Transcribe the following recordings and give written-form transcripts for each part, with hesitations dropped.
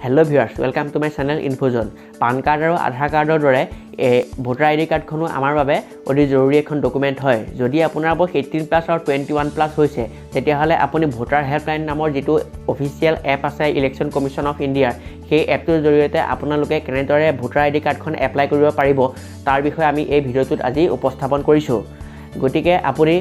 Hello viewers, welcome to my channel Infozone. PAN card আৰু আধাৰ কাৰ্ডৰ দৰে ভোটাৰ আইডি কাৰ্ডখনো আমাৰ বাবে অতি জৰুৰী এখন ডকুমেণ্ট হয়। যদি আপোনাৰ বয়স 18+ আৰু 21+ হৈছে তেতিয়াহ'লে আপুনি ভোটাৰ হেল্পলাইন নামৰ যিটো অফিচিয়েল এপ আছে ইলেকশ্যন কমিশ্যন অফ ইণ্ডিয়াৰ সেই এপটোৰ জৰিয়তে আপোনালোকে কেনেদৰে ভোটাৰ আইডি কাৰ্ডখন এপ্লাই কৰিব পাৰিব তাৰ বিষয়ে আমি এই ভিডিঅ'টোত আজি উপস্থাপন কৰিছোঁ। গতিকে আপুনি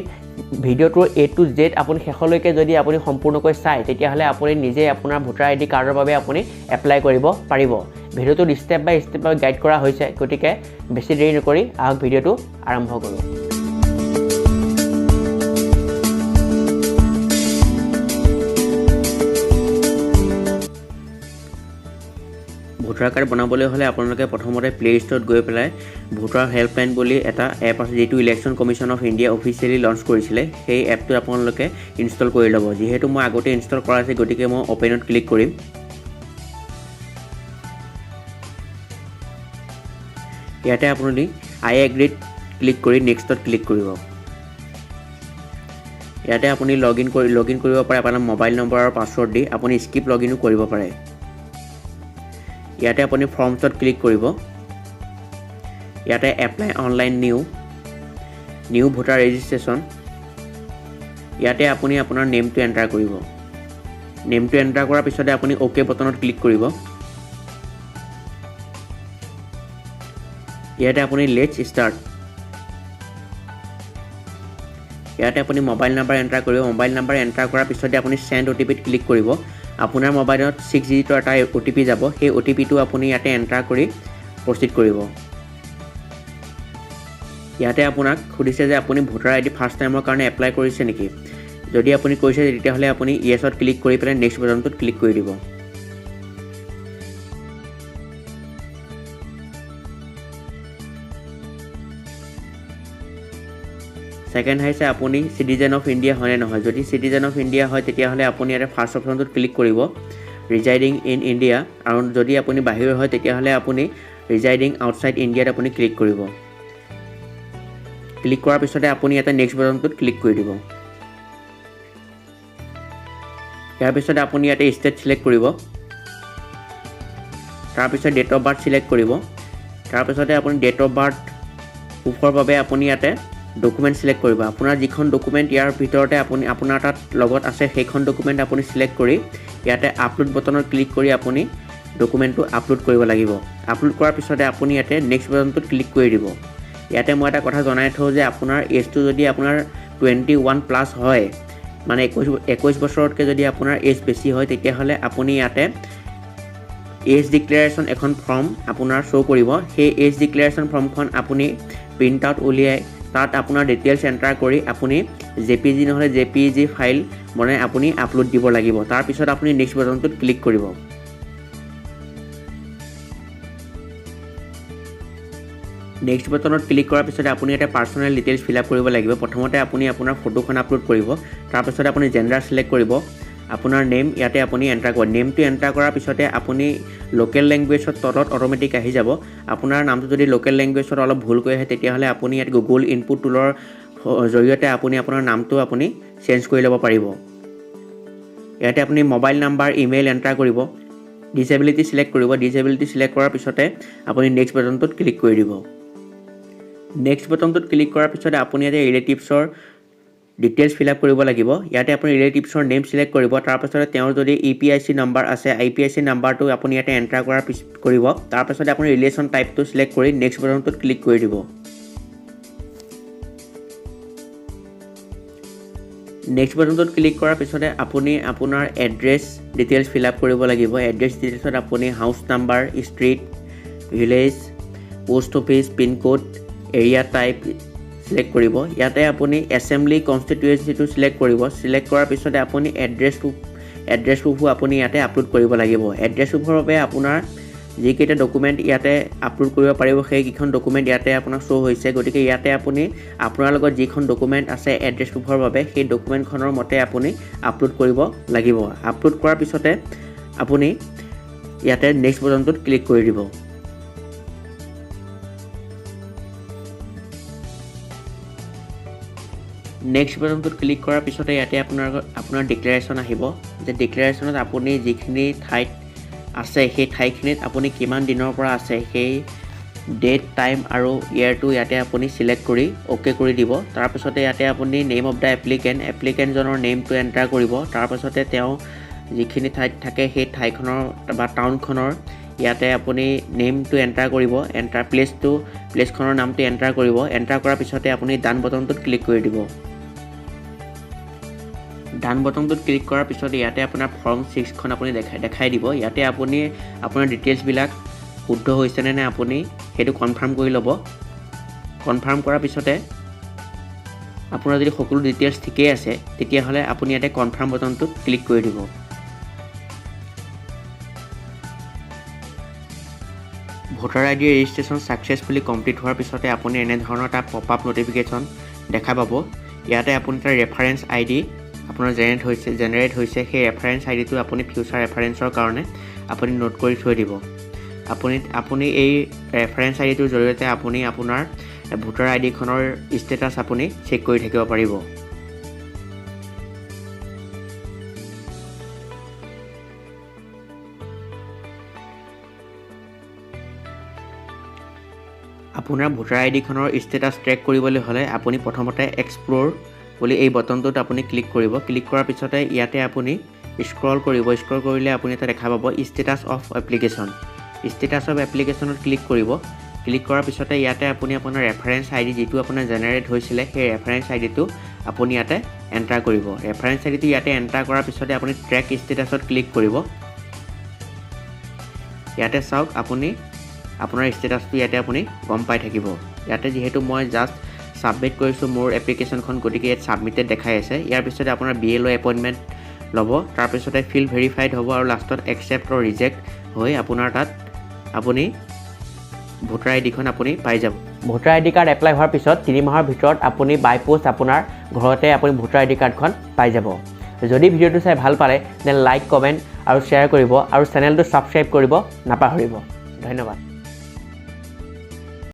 ভিডিঅ'টোৰ A to Z আপুনি শেষলৈকে যদি আপুনি সম্পূৰ্ণকৈ চাই তেতিয়াহ'লে আপুনি নিজে আপোনাৰ ভোটাৰ আইডি কাৰ্ডৰ বাবে আপুনি এপ্লাই কৰিব পাৰিব। ভিডিঅ'টো ষ্টেপ বাই ষ্টেপ গাইড কৰা হৈছে, গতিকে বেছি দেৰি নকৰি আহক ভিডিঅ'টো আৰম্ভ কৰোঁ। ভোটাৰ কাৰ্ড বনাবলৈ হ'লে আপোনালোকে প্ৰথমতে প্লে ষ্টৰত গৈ পেলাই ভোটাৰ হেল্পলাইন বুলি এটা এপ আছে যিটো election commission of India officially launch কৰিছিলে। সেই এপটো আপোনালোকে ইনষ্টল কৰি ল'ব। যিহেতু মই আগতে ইনষ্টল কৰা আছে গতিকে মই অপেনত ক্লিক কৰিম। ইয়াতে আপুনি আই এগ্ৰীত ক্লিক কৰি নেক্সটত ক্লিক কৰিব। ইয়াতে আপুনি লগইন কৰিব পাৰে আপোনাৰ মোবাইল নম্বৰ আৰু পাছৱৰ্ড দি। আপুনি স্কিপ লগইনো কৰিব পাৰে। ইয়াতে আপুনি ফৰ্মছত ক্লিক কৰিব। ইয়াতে apply online new voter registration. ইয়াতে আপুনি আপোনাৰ নেমটো এণ্টাৰ কৰিব। নেমটো এণ্টাৰ কৰাৰ পিছতে আপুনি অ'কে বটনত ক্লিক কৰিব। ইয়াতে আপুনি লেটছ ষ্টাৰ্ট। ইয়াতে আপুনি মোবাইল নাম্বাৰ এণ্টাৰ কৰিব। মোবাইল নাম্বাৰ এণ্টাৰ কৰাৰ পিছতে আপুনি চেণ্ড OTPত ক্লিক কৰিব। আপোনাৰ মোবাইলত 6 ডিজিটৰ এটা OTP যাব। সেই OTPটো আপুনি ইয়াতে এণ্টাৰ কৰি প্ৰচিড কৰিব। ইয়াতে আপোনাক সুধিছে যে আপুনি ভোটাৰ আইডি ফাৰ্ষ্ট টাইমৰ কাৰণে এপ্লাই কৰিছে নেকি। যদি আপুনি কৰিছে তেতিয়াহ'লে আপুনি ইয়েছত ক্লিক কৰি পেলাই নেক্সট বাটনটোত ক্লিক কৰি দিব। ছেকেণ্ড হৈছে আপুনি চিটিজেন অফ ইণ্ডিয়া হয়নে নহয়। যদি চিটিজেন অফ ইণ্ডিয়া হয় তেতিয়াহ'লে আপুনি ইয়াতে ফাৰ্ষ্ট অপশ্যনটোত ক্লিক কৰিব ৰিজাইডিং ইন ইণ্ডিয়া, আৰু যদি আপুনি বাহিৰৰ হয় তেতিয়াহ'লে আপুনি ৰিজাইডিং আউটছাইড ইণ্ডিয়াত আপুনি ক্লিক কৰিব। ক্লিক কৰাৰ পিছতে আপুনি ইয়াতে নেক্সট বাটনটোত ক্লিক কৰি দিব। ইয়াৰ পিছতে আপুনি ইয়াতে ষ্টেট চিলেক্ট কৰিব। তাৰপিছত ডেট অফ বাৰ্থ চিলেক্ট কৰিব। তাৰপিছতে আপুনি ডেট অফ বাৰ্থ প্ৰুফৰ বাবে আপুনি ইয়াতে ডকুমেণ্ট চিলেক্ট কৰিব। আপোনাৰ যিখন ডকুমেণ্ট ইয়াৰ ভিতৰতে আপোনাৰ তাত লগত আছে সেইখন ডকুমেণ্ট আপুনি চিলেক্ট কৰি ইয়াতে আপলোড বটনত ক্লিক কৰি আপুনি ডকুমেণ্টটো আপলোড কৰিব লাগিব। আপলোড কৰাৰ পিছতে আপুনি ইয়াতে নেক্সট বাটনটোত ক্লিক কৰি দিব। ইয়াতে মই এটা কথা জনাই থওঁ যে আপোনাৰ এজটো যদি আপোনাৰ 21+ হয়, মানে 21 বছৰতকৈ যদি আপোনাৰ এজ বেছি হয় তেতিয়াহ'লে আপুনি ইয়াতে এজ ডিক্লেৰেশ্যন এখন ফৰ্ম আপোনাৰ শ্ব' কৰিব। সেই এজ ডিক্লেৰেশ্যন ফৰ্মখন আপুনি প্ৰিণ্ট আউট উলিয়াই তাত আপোনাৰ ডিটেইলছ এণ্টাৰ কৰি আপুনি JPG নহ'লে JPG ফাইল বনাই আপুনি আপলোড দিব লাগিব। তাৰপিছত আপুনি নেক্সট বাটনটোত ক্লিক কৰিব। নেক্সট বাটনত ক্লিক কৰাৰ পিছতে আপুনি ইয়াতে পাৰ্চনেল ডিটেইলছ ফিল আপ কৰিব লাগিব। প্ৰথমতে আপুনি আপোনাৰ ফটোখন আপলোড কৰিব। তাৰপিছতে আপুনি জেণ্ডাৰ চিলেক্ট কৰিব। আপোনাৰ নেম ইয়াতে আপুনি এণ্টাৰ কৰিব। নেমটো এণ্টাৰ কৰাৰ পিছতে আপুনি লোকেল লেংগুৱেজত তলত অট'মেটিক আহি যাব। আপোনাৰ নামটো যদি লোকেল লেংগুৱেজত অলপ ভুলকৈ আহে তেতিয়াহ'লে আপুনি ইয়াত গুগল ইনপুট টুলৰ জৰিয়তে আপুনি আপোনাৰ নামটো আপুনি চেঞ্জ কৰি ল'ব পাৰিব। ইয়াতে আপুনি মোবাইল নাম্বাৰ ইমেইল এণ্টাৰ কৰিব। ডিচেবিলিটি চিলেক্ট কৰিব। ডিচেবিলিটি চিলেক্ট কৰাৰ পিছতে আপুনি নেক্সট বাটনটোত ক্লিক কৰি দিব। নেক্সট বাটনটোত ক্লিক কৰাৰ পিছতে আপুনি ইয়াতে ৰিলেটিভছৰ ডিটেইলছ ফিল আপ কৰিব লাগিব। ইয়াতে আপুনি ৰিলেটিভছৰ নেম চিলেক্ট কৰিব। তাৰপাছতে তেওঁৰ যদি EPIC নাম্বাৰ আছে IPIC নাম্বাৰটো আপুনি ইয়াতে এণ্টাৰ কৰিব। তাৰপাছতে আপুনি ৰিলেশ্যন টাইপটো চিলেক্ট কৰি নেক্সট বাটনটোত ক্লিক কৰি দিব। নেক্সট বাটনটোত ক্লিক কৰাৰ পিছতে আপুনি আপোনাৰ এড্ৰেছ ডিটেইলছ ফিল আপ কৰিব লাগিব। এড্ৰেছ ডিটেইলছত আপুনি house number, street, village, post office, pincode, area type select কৰিব। ইয়াতে আপুনি এছেম্বলি কনষ্টিটুৱেঞ্চিটো চিলেক্ট কৰিব। চিলেক্ট কৰাৰ পিছতে আপুনি এড্ৰেছ প্ৰুফো আপুনি ইয়াতে আপলোড কৰিব লাগিব। এড্ৰেছ প্ৰুফৰ বাবে আপোনাৰ যিকেইটা ডকুমেণ্ট ইয়াতে আপলোড কৰিব পাৰিব সেইকেইখন ডকুমেণ্ট ইয়াতে আপোনাৰ শ্ব' হৈছে। গতিকে ইয়াতে আপুনি আপোনাৰ লগত যিখন ডকুমেণ্ট আছে এড্ৰেছ প্ৰুফৰ বাবে সেই ডকুমেণ্টখনৰ মতে আপুনি আপলোড কৰিব লাগিব। আপলোড কৰাৰ পিছতে আপুনি ইয়াতে নেক্সট বাটনটোত ক্লিক কৰি দিব। নেক্সট বাটনটোত ক্লিক কৰাৰ পিছতে ইয়াতে আপোনাৰ ডিক্লেৰেশ্যন আহিব যে ডিক্লেৰেশ্যনত আপুনি যিখিনি ঠাইত আছে সেই ঠাইখিনিত আপুনি কিমান দিনৰ পৰা আছে সেই ডেট টাইম আৰু ইয়াৰটো ইয়াতে আপুনি সিলেক্ট কৰি ওকে কৰি দিব তাৰ পিছতে ইয়াতে আপুনি নেম অফ দা এপ্লিকেণ্টজনৰ নেমটো এণ্টাৰ কৰিব তাৰ পিছতে তেওঁ যিখিনি ঠাইত থাকে সেই ঠাইখনৰ বা টাউনখনৰ ইয়াতে আপুনি নেমটো এণ্টাৰ কৰিব প্লেছখনৰ নামটো এণ্টাৰ কৰিব এণ্টাৰ কৰাৰ পিছতে আপুনি ডান বটনটোত ক্লিক কৰি দিব ডান বটনটোত ক্লিক কৰাৰ পিছত ইয়াতে আপোনাৰ ফৰ্ম 6 খন আপুনি দেখাই দিব ইয়াতে আপুনি আপোনাৰ ডিটেইলছবিলাক শুদ্ধ হৈছে নে আপুনি হেতু কনফাৰ্ম কৰি ল'ব কনফাৰ্ম কৰাৰ পিছতে আপোনাৰ যদি সকলো ডিটেইলছ ঠিকই আছে তেতিয়া হলে আপুনি ইয়াতে কনফাৰ্ম বটনটোত ক্লিক কৰি দিব voter ID registration successfully complete হোৱাৰ পিছতে আপুনি এনে ধৰণৰ এটা পপআপ নটিফিকেশ্যন দেখা পাব ইয়াতে আপুনি এটা ৰেফাৰেন্স আইডি আপোনাৰ জেনাৰেট হৈছে সেই ৰেফাৰেন্স আইডিটো আপুনি ফিউচাৰ ৰেফাৰেন্সৰ কাৰণে আপুনি নোট কৰি থৈ দিব আপুনি এই ৰেফাৰেন্স আইডিটোৰ জৰিয়তে আপুনি আপোনাৰ ভোটাৰ আইডিখনৰ ষ্টেটাছ আপুনি চেক কৰি থাকিব পাৰিব আপোনাৰ ভোটাৰ আইডিখনৰ ষ্টেটাছ ট্ৰেক কৰিবলৈ হলে আপুনি প্ৰথমতে এক্সপ্লোৰ বুলি এই বটনটোত আপুনি ক্লিক কৰিব ক্লিক কৰাৰ পিছতে ইয়াতে আপুনি স্ক্ৰল কৰিলে আপুনি এটা দেখা পাব ষ্টেটাছ অফ এপ্লিকেশ্যনত ক্লিক কৰিব ক্লিক কৰাৰ পিছতে ইয়াতে আপুনি আপোনাৰ ৰেফাৰেন্স আইডি যেটো আপোনাৰ জেনাৰেট হৈছিল সেই ৰেফাৰেন্স আইডিটো আপুনি ইয়াতে এণ্টাৰ কৰিব ৰেফাৰেন্স আইডিটো ইয়াতে এণ্টাৰ কৰাৰ পিছতে আপুনি ট্ৰেক ষ্টেটাছত ক্লিক কৰিব ইয়াতে চাওক আপুনি আপোনাৰ ষ্টেটাছটো ইয়াতে আপুনি গম পাই থাকিব ইয়াতে যেহেতু মই জাস্ট সাবমিট কৰিছো মোৰ এপ্লিকেশ্যনখন গতিকে ইয়াত সাবমিটেড দেখাই আছে ইয়াৰ পিছতে আপোনাৰ BLO এপইন্টমেন্ট লব তাৰ পিছতে ফিল ভেৰিফাইড হ'ব আৰু লাষ্টত একচেপ্ট অৰ ৰিজেক্ট হৈ আপোনাৰ তাত আপুনি ভোটাৰ আইডিখন আপুনি পাই যাব ভোটাৰ আইডি কাৰ্ড এপ্লাই হোৱাৰ পিছত 3 মাহৰ ভিতৰত আপুনি বাই পোষ্ট আপোনাৰ ঘৰতে আপুনি ভোটাৰ আইডি কাৰ্ডখন পাই যাব যদি ভিডিঅটো চাই ভাল পালে দেন লাইক কমেন্ট আৰু শ্বেয়াৰ কৰিব আৰু চেনেলটো সাবস্ক্ৰাইব কৰিব নাপাহৰিব ধন্যবাদ